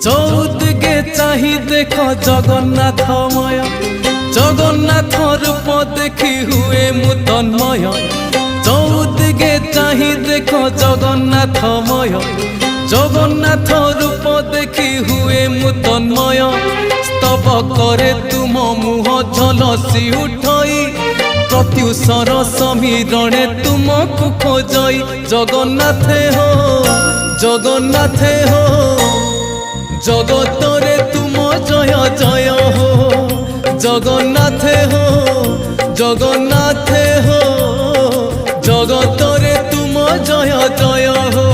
চৌদিকে চাহি দেখ জগন্নাথময়, জগন্নাথ রূপ দেখি হুয়ে মু তন্ময়। চৌদিকে চাহি দেখ জগন্নাথময়, জগন্নাথ রূপ দেখি হুয়ে মু তন্ময়। স্তব করে তুম মুহ ঝলসি উঠই, প্রত্যুষর সমীরণে তুমকু খোঁজই। জগন্নাথে হো, জগন্নাথে হো, জগতরে তুম জয় জয় হো। জগন্নাথে হো, জগন্নাথে হো, জগতরে তুম জয় জয় হো।